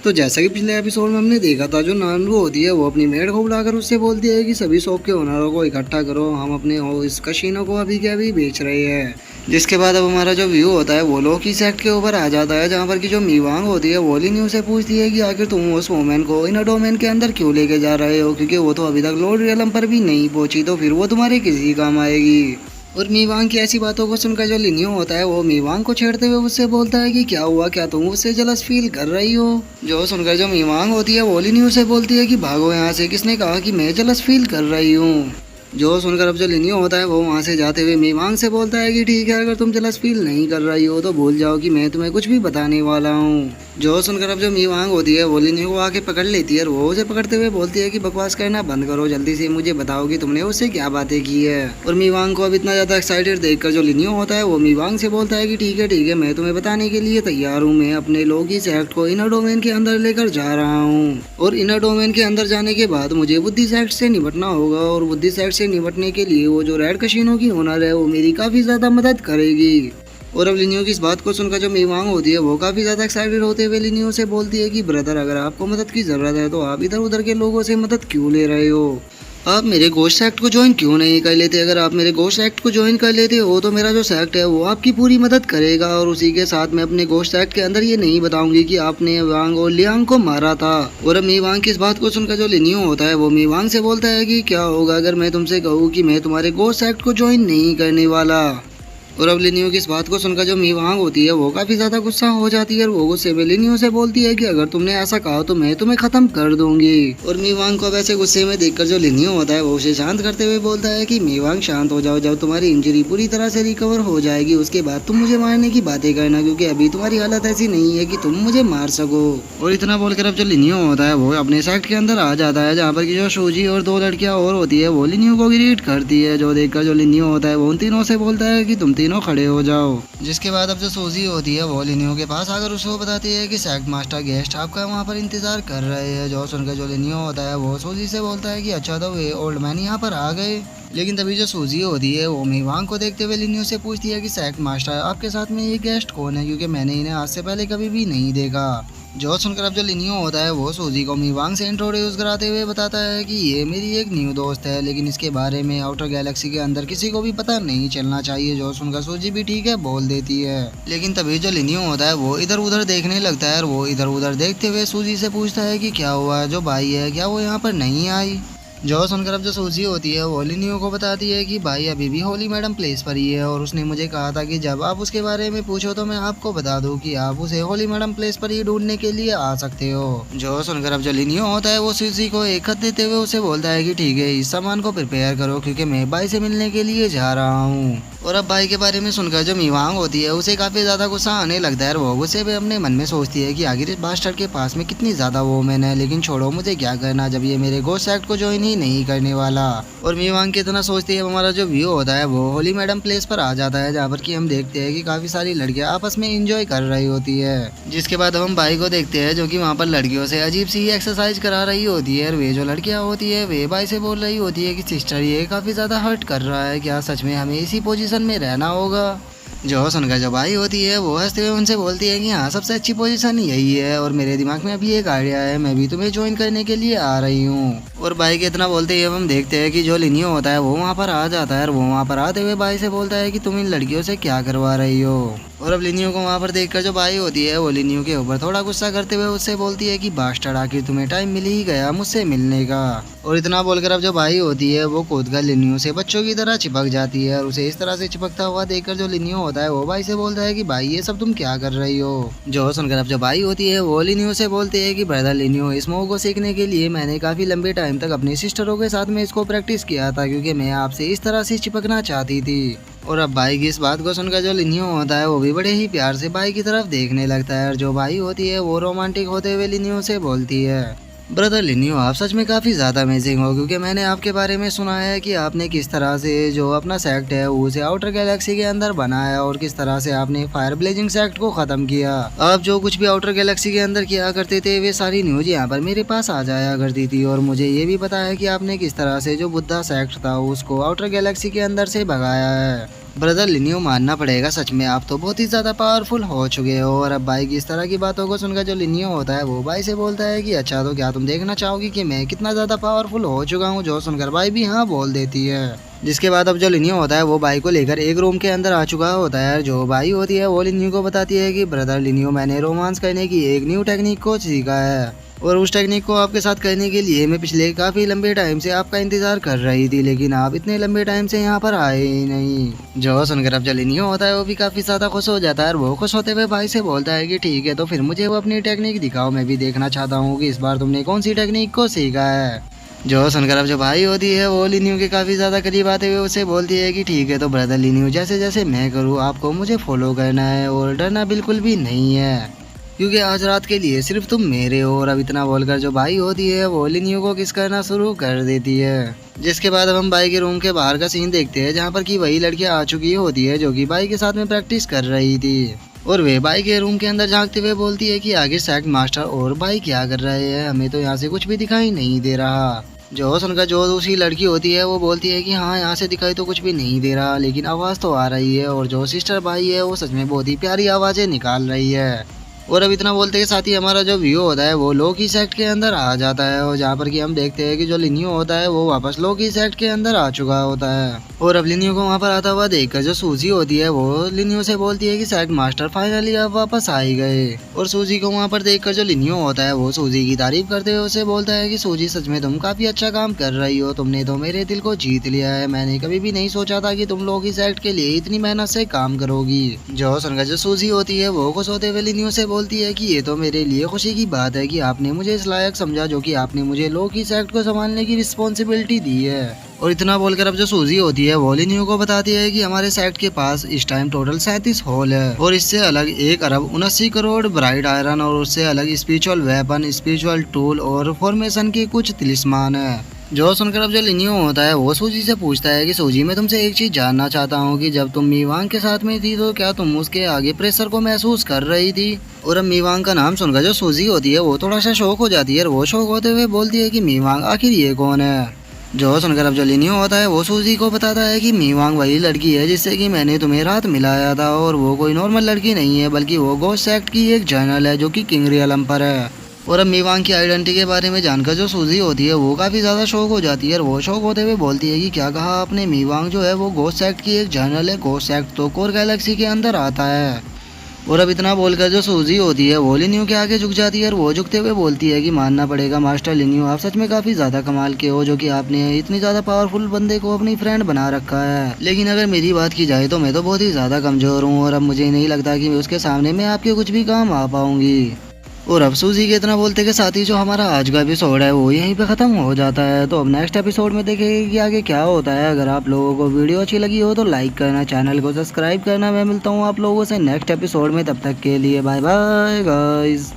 तो जैसा कि पिछले एपिसोड में हमने देखा था, जो नानू होती है वो अपनी मेड को बुलाकर उससे बोलती है कि सभी शॉप के ओनरों को इकट्ठा करो, हम अपने इस कशीनो को अभी के अभी बेच रहे हैं। जिसके बाद अब हमारा जो व्यू होता है वो लोकी सेक्ट के ऊपर आ जाता है, जहाँ पर की जो मीवांग होती है वो लिन्यू से पूछती है कि आखिर तुम उस वोमेन को इन डोमेन के अंदर क्यों लेके जा रहे हो, क्योंकि वो तो अभी तक लॉर्ड रियलम पर भी नहीं पहुंची, तो फिर वो तुम्हारे किसी काम आएगी। और मीवांग की ऐसी बातों को सुनकर जो लिन्यू होता है वो मीवांग को छेड़ते हुए उससे बोलता है कि क्या हुआ, क्या तुम उससे जलस फील कर रही हो। जो सुनकर जो मीवांग होती है वो लिन्यू से बोलती है कि भागो यहाँ से, किसने कहा कि मैं जलस फील कर रही हूँ। जो सुनकर अब जो लिन्यू होता है वो वहाँ से जाते हुए मीवांग से बोलता है कि ठीक है, अगर तुम जलस फील नहीं कर रही हो तो भूल जाओ कि मैं तुम्हें कुछ भी बताने वाला हूँ। जो सुनकर अब जो मीवांग होती है वो लिन्यू को आके पकड़ लेती है और वो उसे पकड़ते हुए बोलती है कि बकवास करना बंद करो, जल्दी से मुझे बताओ कि तुमने उससे क्या बातें की है। और मीवांग को अब इतना ज्यादा एक्साइटेड देखकर जो लिन्यू होता है वो मीवांग से बोलता है कि ठीक है मैं तुम्हें बताने के लिए तैयार हूँ, मैं अपने लोकी सेक्ट को इनर डोमेन के अंदर लेकर जा रहा हूँ और इनर डोमेन के अंदर जाने के बाद मुझे बुद्धि सेक्ट से निपटना होगा और बुद्धि सेक्ट से निपटने के लिए वो जो रेड कशीनो की ओनर है वो मेरी काफी ज्यादा मदद करेगी। और अब लिन्यू की इस बात को सुनकर जो मीवांग होती है वो काफी ज्यादा एक्साइटेड होते हुए लिन्यू से बोलती है कि ब्रदर, अगर आपको मदद की जरूरत है तो आप इधर उधर के लोगों से मदद क्यों ले रहे हो, आप मेरे गोश्त सेक्ट को ज्वाइन क्यों नहीं कर लेते। अगर आप मेरे गोश्त सेक्ट को ज्वाइन कर लेते हो तो मेरा जो सेक्ट है वो आपकी पूरी मदद करेगा और उसी के साथ मैं अपने गोश्त सेक्ट के अंदर ये नहीं बताऊंगी कि आपने वांग और लियांग को मारा था। और अब मीवांग की इस बात को सुनकर जो लिन्यू होता है वो मीवांग से बोलता है कि क्या होगा अगर मैं तुमसे कहूँ कि मैं तुम्हारे गोश्त सेक्ट को ज्वाइन नहीं करने वाला। और अब लिन्यू की इस बात को सुनकर जो मीवांग होती है वो काफी ज्यादा गुस्सा हो जाती है और वो गुस्से में लिन्यू से बोलती है कि अगर तुमने ऐसा कहा तो मैं तुम्हें खत्म कर दूंगी। और मीवांग को अब ऐसे गुस्से में देखकर जो लिन्यू होता है वो उसे शांत करते हुए बोलता है कि मीवांग शांत हो जाओ, जब तुम्हारी इंजरी पूरी तरह से रिकवर हो जाएगी उसके बाद तुम मुझे मारने की बातें करना, क्योंकि अभी तुम्हारी हालत ऐसी नहीं है कि तुम मुझे मार सको। और इतना बोलकर अब जो लिन्यू होता है वो अपने सेक्ट के अंदर आ जाता है, जहाँ पर की जो सूजी और दो लड़कियां और होती है वो लिन्यू को ग्रीट करती है। जो देखकर जो लिन्यू होता है वो उन तीनों से बोलता है कि तुम तीनों खड़े हो जाओ। जिसके बाद अब जो सूजी होती है वो लिन्यू के पास आकर उसको बताती है कि सेक्ट मास्टर गेस्ट आपका वहाँ पर इंतजार कर रहे हैं। जो सुनकर जो लिन्यू होता है वो सूजी से बोलता है कि अच्छा तो वे ओल्ड मैन यहाँ पर आ गए। लेकिन तभी जो सूजी होती है वो मीवांग को देखते हुए लिन्यू से पूछती है कि सेक्ट मास्टर आपके साथ में ये गेस्ट कौन है, क्योंकि मैंने इन्हें आज से पहले कभी भी नहीं देखा। जो सुनकर अब जो लिन्यू होता है वो सूजी को मीवांग से इंट्रोड्यूस कराते हुए बताता है कि ये मेरी एक न्यू दोस्त है, लेकिन इसके बारे में आउटर गैलेक्सी के अंदर किसी को भी पता नहीं चलना चाहिए। जो सुनकर सूजी भी ठीक है बोल देती है। लेकिन तभी जो लिन्यू होता है वो इधर उधर देखने लगता है और वो इधर उधर देखते हुए सूजी से पूछता है कि क्या हुआ, जो भाई है क्या वो यहाँ पर नहीं आई। जो सुनकर अब जो सूजी होती है वो लिन्यू को बताती है कि भाई अभी भी होली मैडम प्लेस पर ही है और उसने मुझे कहा था कि जब आप उसके बारे में पूछो तो मैं आपको बता दूं कि आप उसे होली मैडम प्लेस पर ही ढूंढने के लिए आ सकते हो। जो सुनकर अब जो लिन्यू होता है वो सूजी को एक खत देते हुए उसे बोलता है कि ठीक है, इस सामान को प्रिपेयर करो क्योंकि मैं भाई से मिलने के लिए जा रहा हूँ। और अब भाई के बारे में सुनकर जो मीवांग होती है उसे काफी ज्यादा गुस्सा आने लगता है और वो गुस्से में अपने मन में सोचती है कि आखिर इस बास्टर्ड के पास में कितनी ज्यादा वोमेन है, लेकिन छोड़ो मुझे क्या करना जब ये मेरे गोश्त सेक्ट को ज्वाइन ही नहीं करने वाला। और मीवांग की इतना सोचती है हमारा जो व्यू होता है वो होली मैडम प्लेस पर आ जाता है, जहाँ पर की हम देखते हैं कि काफी सारी लड़कियां आपस में एंजॉय कर रही होती है। जिसके बाद हम भाई को देखते हैं जो कि वहाँ पर लड़कियों से अजीब सी एक्सरसाइज करा रही होती है और वे जो लड़कियां होती है वे भाई से बोल रही होती है कि सिस्टर ये काफी ज्यादा हर्ट कर रहा है, क्या सच में हमें इसी पोजीशन में रहना होगा। जो सुनकर जो भाई होती है वो हंसते हुए उनसे बोलती है कि हाँ सबसे अच्छी पोजीशन यही है और मेरे दिमाग में अभी एक आइडिया है, मैं भी तुम्हें ज्वाइन करने के लिए आ रही हूँ। और भाई के इतना बोलते ही हम देखते हैं कि जो लिन्यू होता है वो वहाँ पर आ जाता है और वो वहाँ पर आते हुए भाई से बोलता है कि तुम इन लड़कियों से क्या करवा रही हो। और अब लिन्यू को वहाँ पर देखकर जो भाई होती है वो लिन्यू के ऊपर थोड़ा गुस्सा करते हुए उससे बोलती है कि बास्टर्ड आखिर तुम्हें टाइम मिल ही गया मुझसे मिलने का। और इतना बोलकर अब जो भाई होती है वो कूदकर लिन्यू से बच्चों की तरह चिपक जाती है और उसे इस तरह से चिपकता हुआ देखकर जो लिन्यू होता है वो भाई से बोलता है कि भाई ये सब तुम क्या कर रही हो। जो सुनकर अब जो भाई होती है वो लिन्यू से बोलते हैं कि ब्रदर लिन्यू, इस मूव को सीखने के लिए मैंने काफी लंबे टाइम तक अपनी सिस्टरों के साथ में इसको प्रैक्टिस किया था, क्योंकि मैं आपसे इस तरह से चिपकना चाहती थी। और अब भाई की इस बात को सुनकर जो लिन्यू होता है वो भी बड़े ही प्यार से भाई की तरफ देखने लगता है और जो भाई होती है वो रोमांटिक होते हुए लिन्यू से बोलती है, ब्रदर लिन्यू आप सच में काफ़ी ज़्यादा अमेजिंग हो, क्योंकि मैंने आपके बारे में सुना है कि आपने किस तरह से जो अपना सेक्ट है उसे आउटर गैलेक्सी के अंदर बनाया और किस तरह से आपने फायर ब्लेजिंग सेक्ट को ख़त्म किया। आप जो कुछ भी आउटर गैलेक्सी के अंदर किया करते थे वे सारी न्यूज़ यहाँ पर मेरे पास आ जाया करती थी और मुझे ये भी पता है कि आपने किस तरह से जो बुद्धा सेक्ट था उसको आउटर गैलेक्सी के अंदर से भगाया है। ब्रदर लिनियो मानना पड़ेगा, सच में आप तो बहुत ही ज़्यादा पावरफुल हो चुके हो। और अब भाई की इस तरह की बातों को सुनकर जो लिनियो होता है वो भाई से बोलता है कि अच्छा तो क्या तुम देखना चाहोगी कि मैं कितना ज़्यादा पावरफुल हो चुका हूँ। जो सुनकर भाई भी हाँ बोल देती है। जिसके बाद अब जो लिनियो होता है वो भाई को लेकर एक रूम के अंदर आ चुका होता है। जो भाई होती है वो लिनियो को बताती है कि ब्रदर लिनियो, मैंने रोमांस करने की एक न्यू टेक्निक को सीखा है और उस टेक्निक को आपके साथ करने के लिए मैं पिछले काफ़ी लंबे टाइम से आपका इंतज़ार कर रही थी, लेकिन आप इतने लंबे टाइम से यहाँ पर आए ही नहीं। जो सुनकर अब जो लिनियो होता है वो भी काफ़ी ज़्यादा खुश हो जाता है और वो खुश होते हुए भाई से बोलता है कि ठीक है तो फिर मुझे वो अपनी टेक्निक दिखाओ, मैं भी देखना चाहता हूँ कि इस बार तुमने कौन सी टेक्निक को सीखा है। जो सुनकर अब जो भाई होती है वो लिनियो के काफ़ी ज़्यादा करीब आते हुए उसे बोलती है कि ठीक है तो ब्रदर लिनियो, जैसे जैसे मैं करूँ आपको मुझे फॉलो करना है और डरना बिल्कुल भी नहीं है, क्योंकि आज रात के लिए सिर्फ तुम मेरे हो। और अब इतना बोलकर जो भाई होती है वो लिनियो को किस करना शुरू कर देती है। जिसके बाद अब हम भाई के रूम के बाहर का सीन देखते हैं, जहाँ पर कि वही लड़की आ चुकी होती है जो कि भाई के साथ में प्रैक्टिस कर रही थी। और वे भाई के रूम के अंदर झांकते हुए बोलती है कि आगे सेक्ट मास्टर और भाई क्या कर रहे हैं, हमें तो यहाँ से कुछ भी दिखाई नहीं दे रहा। जो सुनकर जो दूसरी लड़की होती है वो बोलती है कि हाँ यहाँ से दिखाई तो कुछ भी नहीं दे रहा, लेकिन आवाज़ तो आ रही है। और जो सिस्टर भाई है वो सच में बहुत ही प्यारी आवाज़ें निकाल रही है। और अब इतना बोलते के साथ ही हमारा जो व्यू होता है वो लोकी सेक्ट के अंदर आ जाता है, और जहाँ पर कि हम देखते हैं कि जो लिनियो होता है वो वापस लोकी सेक्ट के अंदर आ चुका होता है। और अब लिनियो को वहाँ पर आता हुआ देखकर जो सूजी होती है वो लिनियो से बोलती है कि सेक्ट मास्टर फाइनली अब वापस आ ही गए। और सूजी को वहाँ पर देखकर जो लिनियो होता है वो सूजी की तारीफ करते हुए उसे बोलता है कि सूजी सच में तुम काफी अच्छा काम कर रही हो, तुमने तो मेरे दिल को जीत लिया है। मैंने कभी भी नहीं सोचा था कि तुम लोग इस सेक्ट के लिए इतनी मेहनत से काम करोगी। जो सुनकर जो सूजी होती है वो खुश होते हुए लिनियो से बोलती है कि ये तो मेरे लिए खुशी की बात है कि आपने मुझे इस लायक समझा, जो कि आपने मुझे लोकी सेक्ट को संभालने की रिस्पॉन्सिबिलिटी दी है। और इतना बोलकर अब जो सूजी होती है वो लिनियो को बताती है कि हमारे सेक्ट के पास इस टाइम टोटल 37 हॉल है, और इससे अलग 1 अरब 79 करोड़ ब्राइट आयरन, और उससे अलग स्पिरिचुअल वेपन, स्पिरिचुअल टूल और फॉर्मेशन के कुछ तिलिस्मान है। जो सुनकर अब जो लिनियो होता है वो सूजी से पूछता है कि सूजी, मैं तुमसे एक चीज जानना चाहता हूँ कि जब तुम मीवांग के साथ में थी तो क्या तुम उसके आगे प्रेशर को महसूस कर रही थी। और अब मीवांग का नाम सुनकर जो सूजी होती है वो थोड़ा सा शौक हो जाती है, और वो शौक होते हुए बोलती है कि मीवांग आखिर ये कौन है। जो सुनकर अब जो लिनियो होता है वो सूजी को बताता है कि मीवांग वही लड़की है जिससे कि मैंने तुम्हें रात मिलाया था, और वो कोई नॉर्मल लड़की नहीं है बल्कि वो गोस्ट सेक्ट की एक जनरल है जो कि किंग रियलम पर है। और अब मीवांग की आइडेंटिटी के बारे में जानकर जो सूजी होती है वो काफ़ी ज़्यादा शौक हो जाती है, और वो शौक होते हुए बोलती है कि क्या कहा आपने, मीवांग जो है वो गोस्ट सेक्ट की एक जनरल है। गोस्ट सेक्ट तो कोर गैलेक्सी के अंदर आता है। और अब इतना बोलकर जो सूजी होती है वो लिनियो के आगे झुक जाती है, और वो झुकते हुए बोलती है कि मानना पड़ेगा मास्टर लिनियो, आप सच में काफ़ी ज़्यादा कमाल के हो, जो कि आपने इतनी ज़्यादा पावरफुल बंदे को अपनी फ्रेंड बना रखा है। लेकिन अगर मेरी बात की जाए तो मैं तो बहुत ही ज़्यादा कमज़ोर हूँ, और अब मुझे नहीं लगता कि उसके सामने मैं आपके कुछ भी काम आ पाऊँगी। और अब सूजी के इतना बोलते के साथ ही जो हमारा आज का एपिसोड है वो यहीं पे ख़त्म हो जाता है। तो अब नेक्स्ट एपिसोड में देखेंगे कि आगे क्या होता है। अगर आप लोगों को वीडियो अच्छी लगी हो तो लाइक करना, चैनल को सब्सक्राइब करना। मैं मिलता हूँ आप लोगों से नेक्स्ट एपिसोड में, तब तक के लिए बाय बाय गाइस।